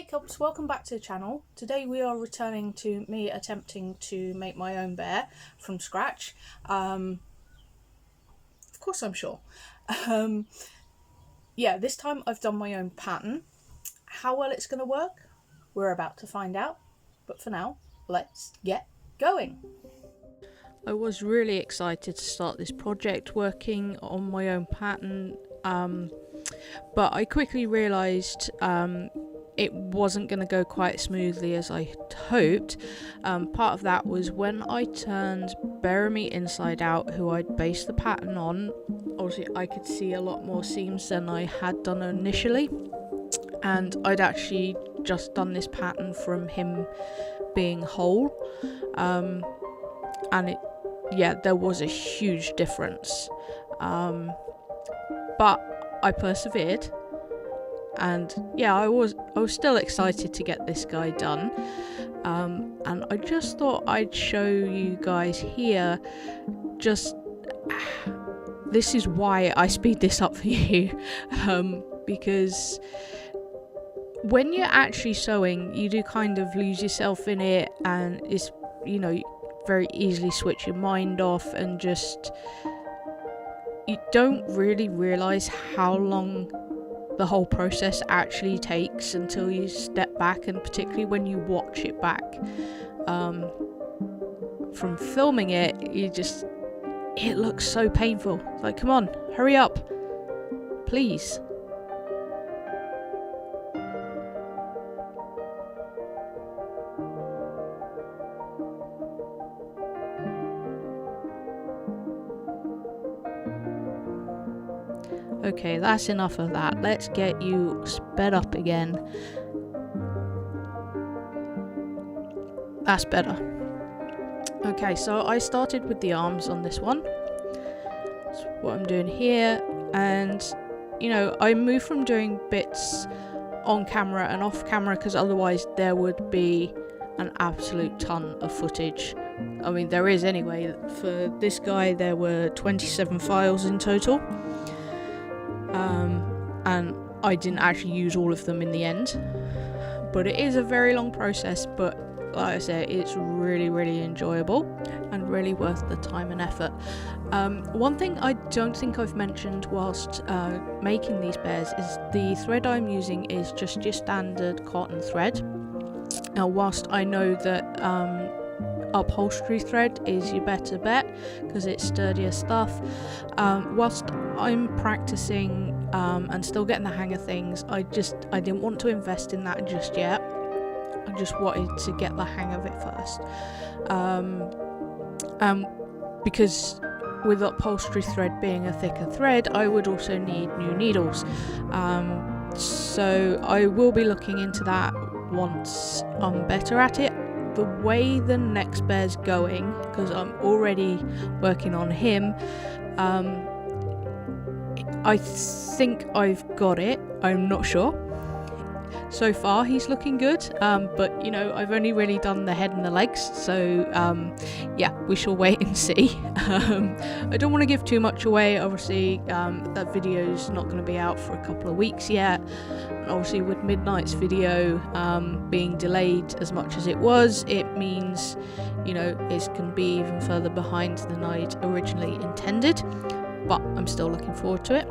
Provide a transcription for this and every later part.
Cubs, welcome back to the channel. Today we are returning to me attempting to make my own bear from scratch. Of course I'm sure. Yeah, this time I've done my own pattern. How well it's going to work, we're about to find out. But for now, let's get going. I was really excited to start this project working on my own pattern, but I quickly realised it wasn't going to go quite smoothly as I had hoped. Part of that was when I turned Bearamy inside out, who I'd based the pattern on. Obviously I could see a lot more seams than I had done initially, and I'd actually just done this pattern from him being whole, and there was a huge difference, but I persevered. And yeah, I was still excited to get this guy done, and I just thought I'd show you guys here this is why I speed this up for you, because when you're actually sewing, you do kind of lose yourself in it, and it's, you know, very easily switch your mind off, and just you don't really realise how long the whole process actually takes until you step back, and particularly when you watch it back. From filming it, it looks so painful. It's like, come on, hurry up, please. Okay, that's enough of that. Let's get you sped up again. That's better. Okay, so I started with the arms on this one. That's what I'm doing here. And, you know, I moved from doing bits on camera and off camera because otherwise there would be an absolute ton of footage. I mean, there is anyway. For this guy, there were 27 files in total. And I didn't actually use all of them in the end, but it is a very long process. But like I said, it's really, really enjoyable and really worth the time and effort. One thing I don't think I've mentioned whilst making these bears is the thread I'm using is just your standard cotton thread. Now, whilst I know that upholstery thread is your better bet because it's sturdier stuff, whilst I'm practicing and still getting the hang of things, I didn't want to invest in that just yet. I just wanted to get the hang of it first, because with upholstery thread being a thicker thread, I would also need new needles, so I will be looking into that once I'm better at it. The way the next bear's going, because I'm already working on him, I think I've got it. I'm not sure. So far he's looking good, but you know, I've only really done the head and the legs, so yeah, we shall wait and see. I don't want to give too much away. Obviously that video's not going to be out for a couple of weeks yet, and obviously with Midnight's video being delayed as much as it was, it means, you know, it's going to be even further behind than I'd originally intended, but I'm still looking forward to it.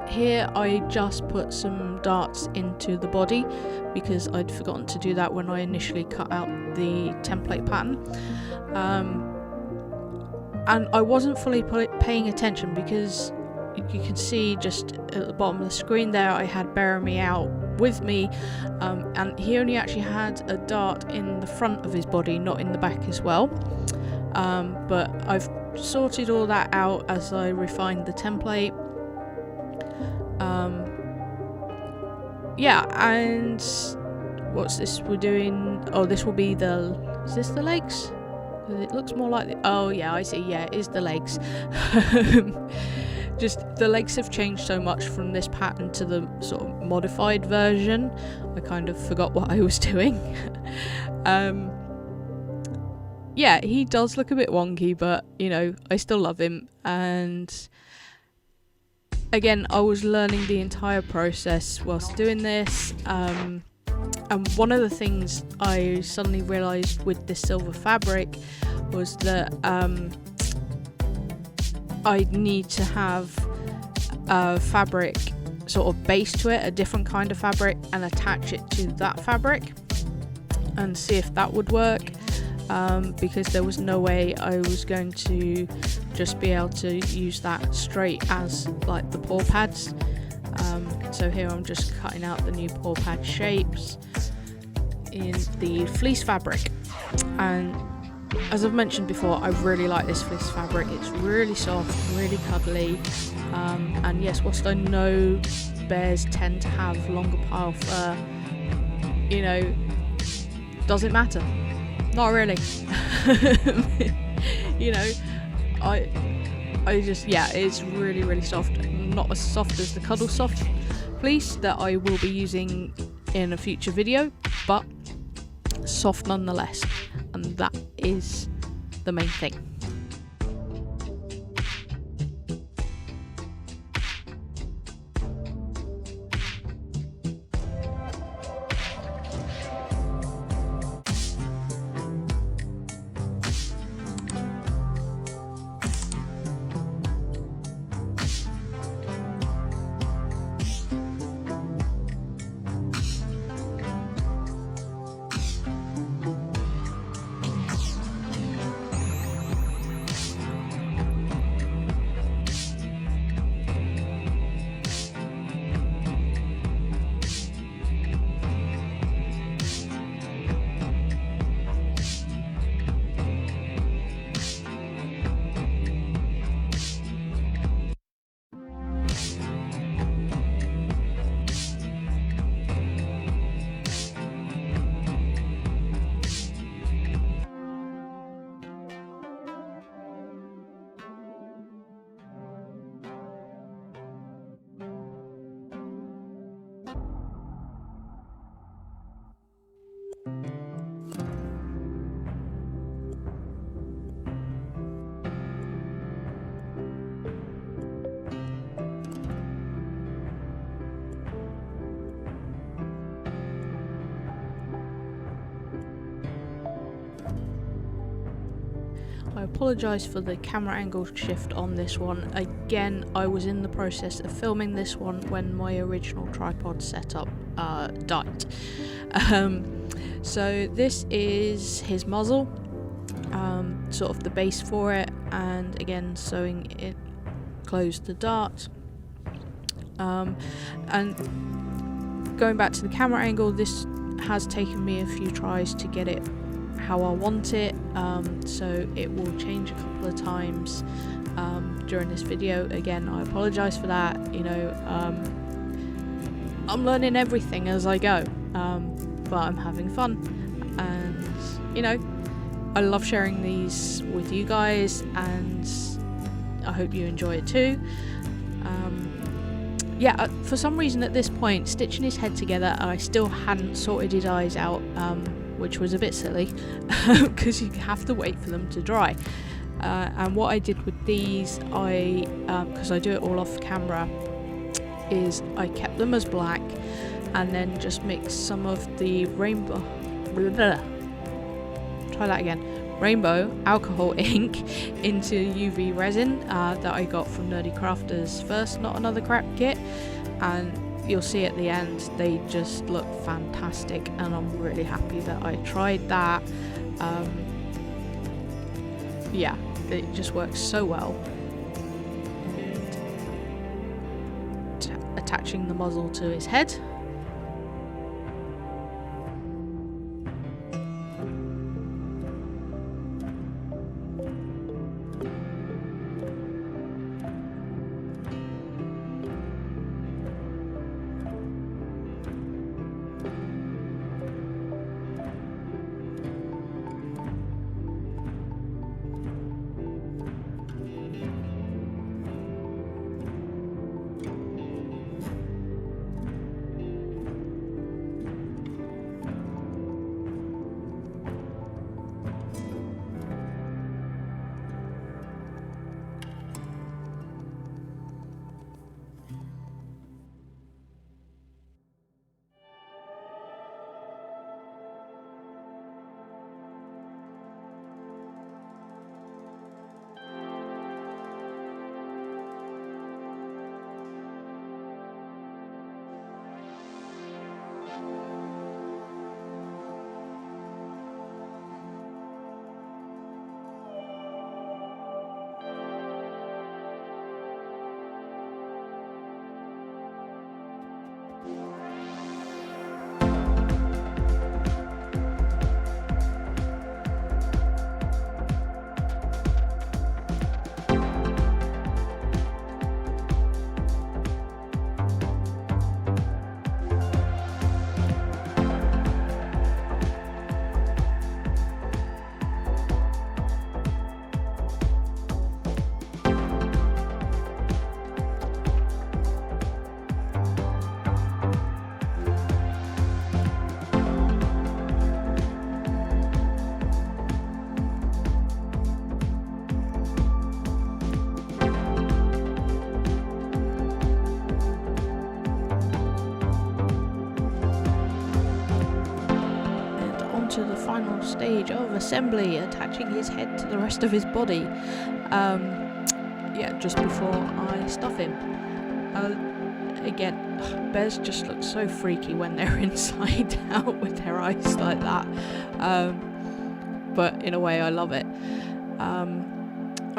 Here I just put some darts into the body because I'd forgotten to do that when I initially cut out the template pattern, and I wasn't fully paying attention because you can see just at the bottom of the screen there I had Bearamy out with me, and he only actually had a dart in the front of his body, not in the back as well, but I've sorted all that out as I refined the template. Yeah, and what's this we're doing? Oh, this will be is this the legs? It looks more like oh yeah, I see, yeah, it is the legs. Just the legs have changed so much from this pattern to the sort of modified version, I kind of forgot what I was doing. Yeah, he does look a bit wonky, but you know, I still love him. And again, I was learning the entire process whilst doing this. And one of the things I suddenly realised with this silver fabric was that I need to have a fabric sort of base to it, a different kind of fabric, and attach it to that fabric and see if that would work, because there was no way I was going to just be able to use that straight as like the paw pads. So here I'm just cutting out the new paw pad shapes in the fleece fabric, and as I've mentioned before, I really like this fleece fabric. It's really soft, really cuddly, and yes, whilst I know bears tend to have longer pile fur, you know, does it matter? Not really. You know, I just, yeah, it's really, really soft. Not as soft as the Cuddle Soft fleece that I will be using in a future video, but soft nonetheless, and that is the main thing. I apologise for the camera angle shift on this one. Again, I was in the process of filming this one when my original tripod setup died. So this is his muzzle, sort of the base for it, and again sewing it closed the dart. And going back to the camera angle, this has taken me a few tries to get it how I want it, so it will change a couple of times during this video. Again, I apologise for that. You know, I'm learning everything as I go, but I'm having fun, and you know, I love sharing these with you guys, and I hope you enjoy it too. Yeah, for some reason at this point, stitching his head together, I still hadn't sorted his eyes out, which was a bit silly because you have to wait for them to dry. And what I did with these, because I do it all off camera, is I kept them as black and then just mixed some of the rainbow alcohol ink into UV resin that I got from Nerdy Crafters First Not Another Crap kit, and you'll see at the end they just look fantastic, and I'm really happy that I tried that. Yeah, it just works so well. Attaching the muzzle to his head. on to the final stage of assembly, attaching his head to the rest of his body. Yeah, just before I stuff him. Again, bears just look so freaky when they're inside out with their eyes like that. But in a way, I love it.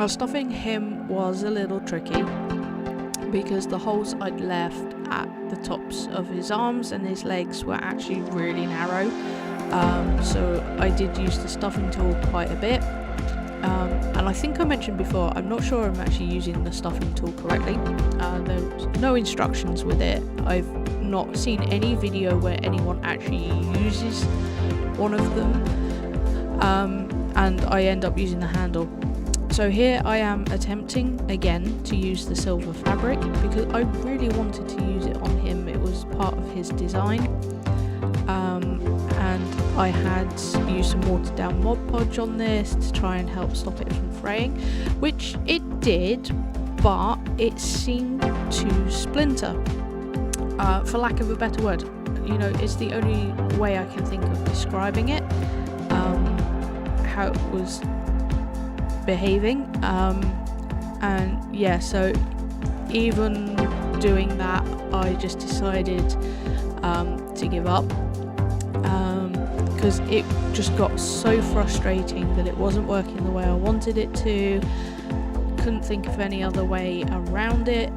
Stuffing him was a little tricky because the holes I'd left at the tops of his arms and his legs were actually really narrow. So I did use the stuffing tool quite a bit. And I think I mentioned before, I'm not sure I'm actually using the stuffing tool correctly. There's no instructions with it. I've not seen any video where anyone actually uses one of them. And I end up using the handle. So here I am attempting again to use the silver fabric because I really wanted to use it on him. It was part of his design. And I had used some watered down Mod Podge on this to try and help stop it from fraying, which it did, but it seemed to splinter, for lack of a better word. You know, it's the only way I can think of describing it, how it was behaving. And yeah, so even doing that, I just decided to give up. Because it just got so frustrating that it wasn't working the way I wanted it to. Couldn't think of any other way around it.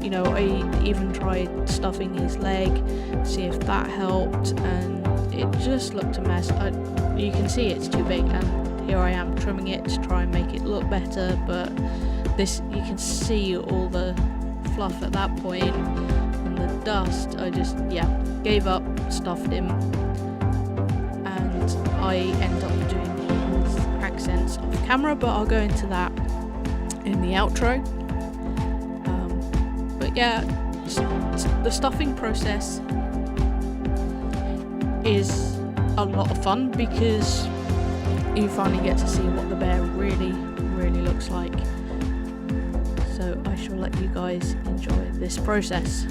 You know, I even tried stuffing his leg, see if that helped, and it just looked a mess. You can see it's too big, and here I am trimming it to try and make it look better, but this, you can see all the fluff at that point and the dust. I just, yeah, gave up, stuffed him. I end up doing these accents off camera, but I'll go into that in the outro. But yeah, the stuffing process is a lot of fun because you finally get to see what the bear really looks like. So I shall let you guys enjoy this process.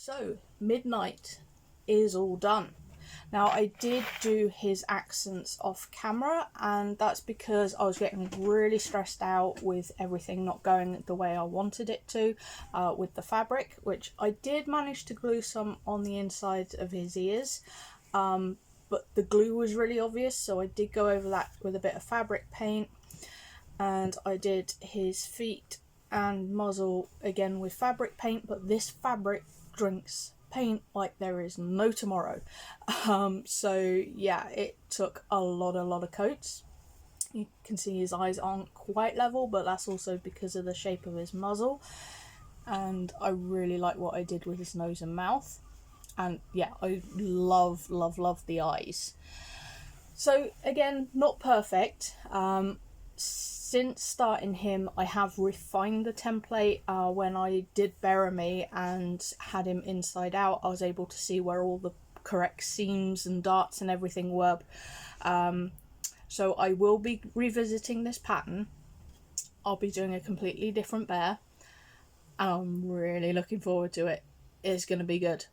So, Midnight is all done. Now, I did do his accents off camera, and that's because I was getting really stressed out with everything not going the way I wanted it to with the fabric, which I did manage to glue some on the inside of his ears, but the glue was really obvious, so I did go over that with a bit of fabric paint, and I did his feet and muzzle again with fabric paint, but this fabric drinks paint like there is no tomorrow. So yeah, it took a lot of coats. You can see his eyes aren't quite level, but that's also because of the shape of his muzzle, and I really like what I did with his nose and mouth. And yeah, I love the eyes. So again, not perfect. Since starting him, I have refined the template. When I did Beremy and had him inside out, I was able to see where all the correct seams and darts and everything were. So I will be revisiting this pattern. I'll be doing a completely different bear, and I'm really looking forward to it. It's going to be good,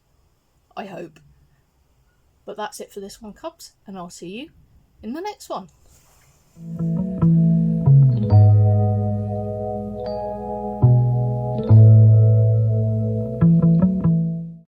I hope. But that's it for this one, Cubs, and I'll see you in the next one.